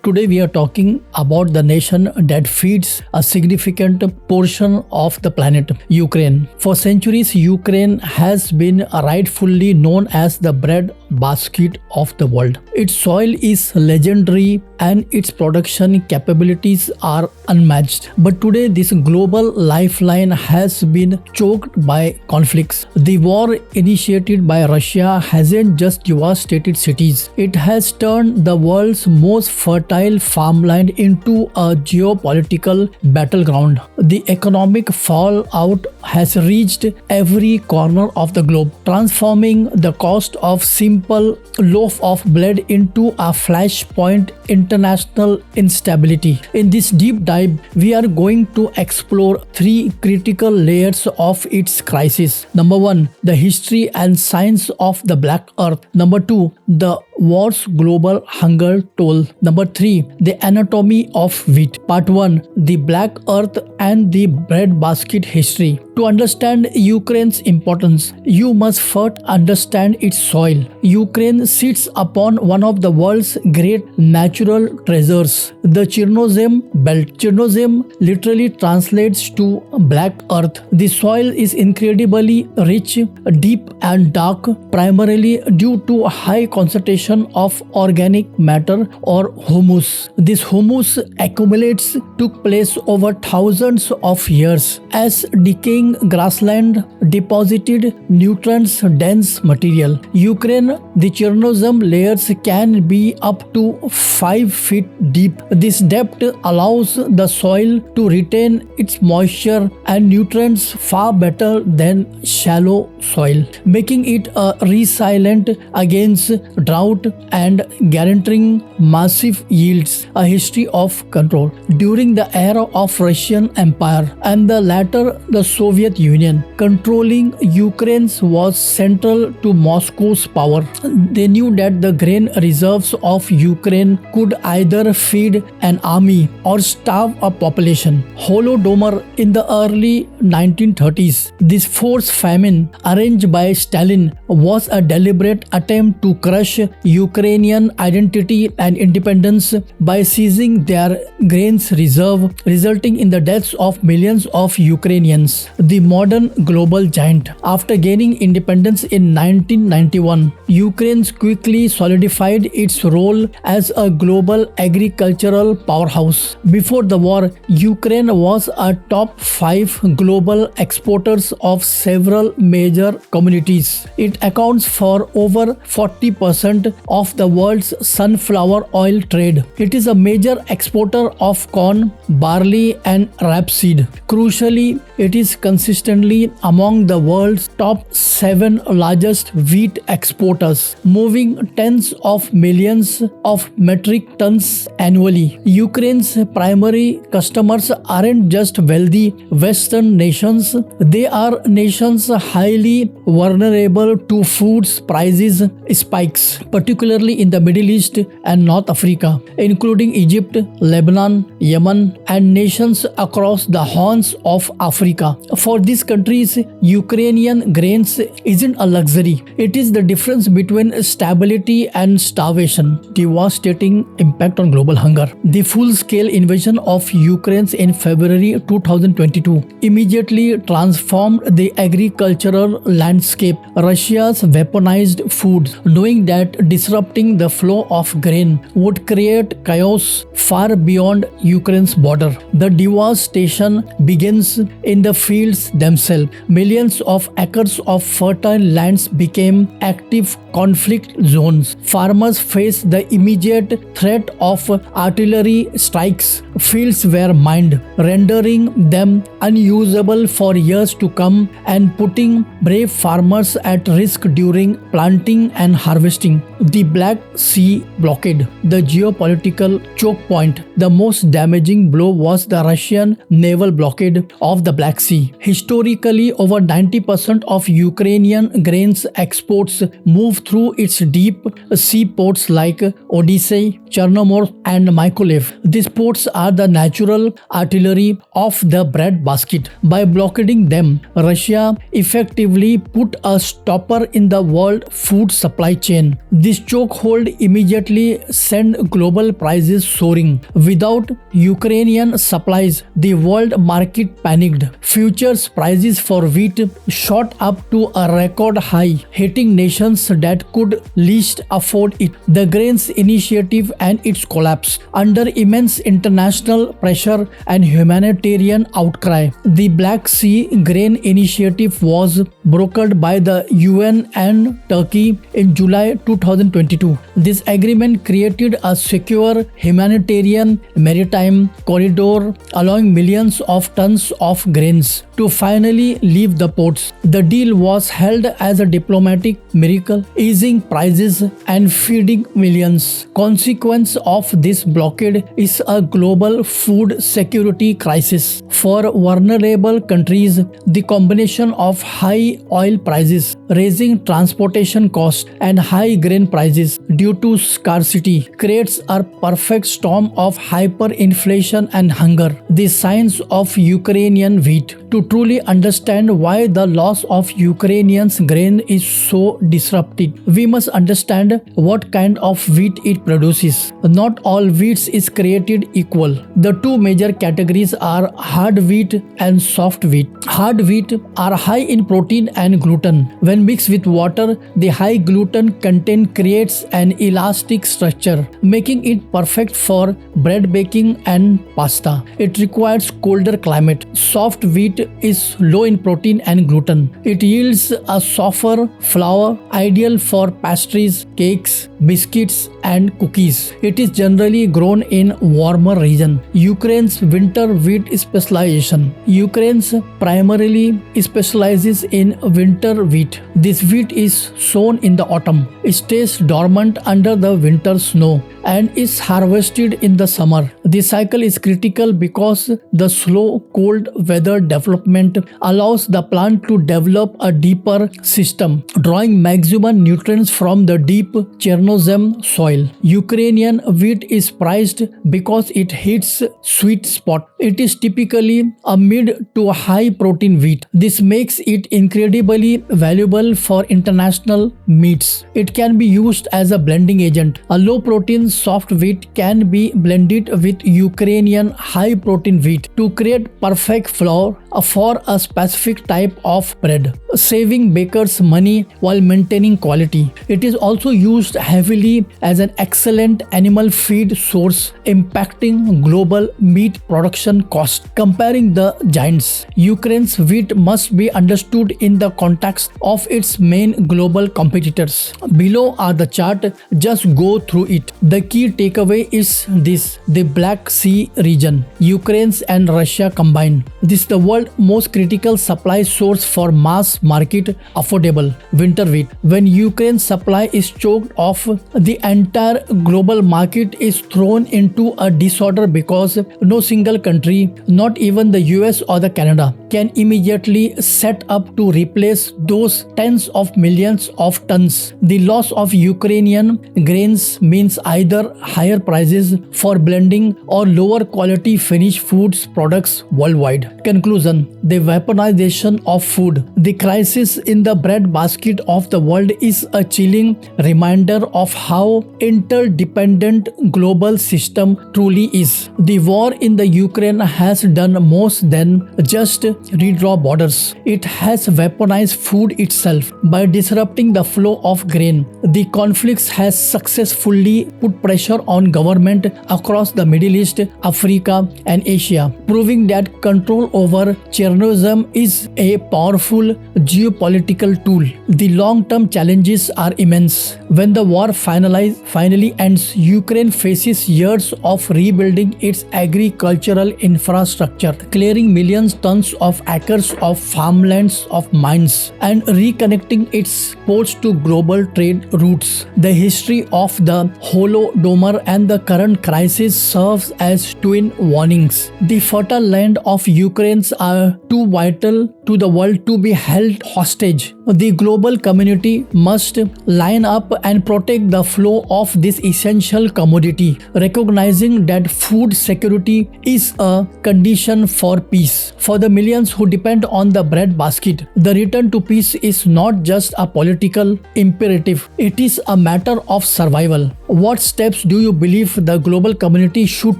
Today we are talking about the nation that feeds a significant portion of the planet, Ukraine. For centuries, Ukraine has been rightfully known as the bread basket of the world. Its soil is legendary and its production capabilities are unmatched. But today, this global lifeline has been choked by conflicts. The war initiated by Russia hasn't just devastated cities, it has turned the world's most fertile farmland into a geopolitical battleground. The economic fallout has reached every corner of the globe, transforming the cost of simple loaf of bread into a flashpoint international instability. In this deep dive, we are going to explore three critical layers of its crisis. Number one, the history and science of the Black Earth. Number two, the war's global hunger toll. Number three, the anatomy of wheat. Part 1, the Black Earth and the breadbasket history. To understand Ukraine's importance, you must first understand its soil. Ukraine sits upon one of the world's great natural treasures, the Chernozem Belt. Chernozem literally translates to Black Earth. The soil is incredibly rich, deep and dark, primarily due to a high concentration of organic matter or humus. This humus accumulates took place over thousands of years as decaying grassland deposited nutrients-dense material. Ukraine, the Chernozem layers can be up to 5 feet deep. This depth allows the soil to retain its moisture and nutrients far better than shallow soil, making it resilient against drought and guaranteeing massive yields. A history of control. During the era of Russian Empire and the latter the Soviet Union, controlling Ukraine was central to Moscow's power. They knew that the grain reserves of Ukraine could either feed an army or starve a population. Holodomor in the early 1930s, this forced famine arranged by Stalin was a deliberate attempt to crush Ukrainian identity and independence by seizing their grains reserve, resulting in the deaths of millions of Ukrainians. The modern global giant. After gaining independence in 1991, Ukraine quickly solidified its role as a global agricultural powerhouse. Before the war, Ukraine was a top 5 global exporters of several major commodities. It accounts for over 40% of the world's sunflower oil trade. It is a major exporter of corn, barley, and rapeseed. Crucially, it is consistently among the world's top 7 largest wheat exporters, moving tens of millions of metric tons annually. Ukraine's primary customers aren't just wealthy Western nations, they are nations highly vulnerable to food prices spikes, particularly in the Middle East and North Africa, including Egypt, Lebanon, Yemen, and nations across the horns of Africa. For these countries, Ukrainian grains isn't a luxury. It is the difference between stability and starvation. Devastating impact on global hunger. The full-scale invasion of Ukraine in February 2022 immediately transformed the agricultural landscape. Russia's weaponized food, knowing that disrupting the flow of grain would create chaos far beyond Ukraine's border. The devastation begins in the fields themselves. Millions of acres of fertile lands became active conflict zones. Farmers faced the immediate threat of artillery strikes. Fields were mined, rendering them unusable for years to come and putting brave farmers at risk during planting and harvesting. The Black Sea blockade, the geopolitical choke point. The most damaging blow was the Russian naval blockade of the Black Sea. Historically, over 90% of Ukrainian grains exports move through its deep sea ports like Odessa, Chernomorsk, and Mykolaiv. These ports are are the natural artillery of the breadbasket. By blockading them, Russia effectively put a stopper in the world food supply chain. This chokehold immediately sent global prices soaring. Without Ukrainian supplies, the world market panicked. Futures prices for wheat shot up to a record high, hitting nations that could least afford it. The Grains Initiative and its collapse. Under immense international pressure and humanitarian outcry, the Black Sea Grain Initiative was brokered by the UN and Turkey in July 2022. This agreement created a secure humanitarian maritime corridor, allowing millions of tons of grains to finally leave the ports. The deal was hailed as a diplomatic miracle, easing prices and feeding millions. Consequence of this blockade is a global food security crisis. For vulnerable countries, the combination of high oil prices, raising transportation costs, and high grain prices due to scarcity creates a perfect storm of hyperinflation and hunger. The signs of Ukrainian wheat. To truly understand why the loss of Ukrainians' grain is so disruptive, we must understand what kind of wheat it produces. Not all wheat is created equal. The two major categories are hard wheat and soft wheat. Hard wheat are high in protein and gluten. When mixed with water, the high gluten content creates an elastic structure, making it perfect for bread baking and pasta. It requires colder climate. Soft wheat is low in protein and gluten. It yields a softer flour, ideal for pastries, cakes, biscuits, and cookies. It is generally grown in warmer region. Ukraine's winter wheat specialization. Ukraine primarily specializes in winter wheat. This wheat is sown in the autumn. It stays dormant under the winter snow and is harvested in the summer. This cycle is critical because the slow cold weather development allows the plant to develop a deeper system, drawing maximum nutrients from the deep Chernozem soil. Ukrainian wheat is prized because it hits sweet spot. It is typically a mid to high protein wheat. This makes it incredibly valuable for international meats. It can be used as a blending agent. A low protein soft wheat can be blended with Ukrainian high protein wheat to create perfect flour for a specific type of bread, saving bakers money while maintaining quality. It is also used heavily as an excellent animal feed source, impacting global meat production costs. Comparing the giants, Ukraine's wheat must be understood in the context of its main global competitors. Below are the chart, just go through it. The key takeaway is this: the Black Sea region, Ukraine and Russia combined. This is the world's most critical supply source for mass market affordable winter wheat. When Ukraine's supply is choked off, the entire global market is thrown into a disorder because no single country, not even the US or the Canada, can immediately set up to replace those tens of millions of tons. The loss of Ukrainian grains means either higher prices for blending or lower quality finished foods products worldwide. Conclusion: the weaponization of food. The crisis in the breadbasket of the world is a chilling reminder of how interdependent global system truly is. The war in the Ukraine has done more than just redraw borders. It has weaponized food itself by disrupting the flow of grain. The conflicts has successfully put pressure on government across the Middle East, Africa, and Asia, proving that control over Chernozem is a powerful geopolitical tool. The long-term challenges are immense. When the war finally ends, Ukraine faces years of rebuilding its agricultural infrastructure, clearing millions tons of of acres of farmlands of mines and reconnecting its ports to global trade routes. The history of the Holodomor and the current crisis serves as twin warnings. The fertile land of Ukraine are too vital to the world to be held hostage. The global community must line up and protect the flow of this essential commodity, recognizing that food security is a condition for peace. For the millions who depend on the bread basket, the return to peace is not just a political imperative, it is a matter of survival. What steps do you believe the global community should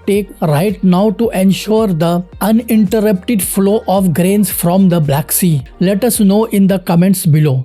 take right now to ensure the uninterrupted flow of grains from the Black Sea? Let us know in the comments below.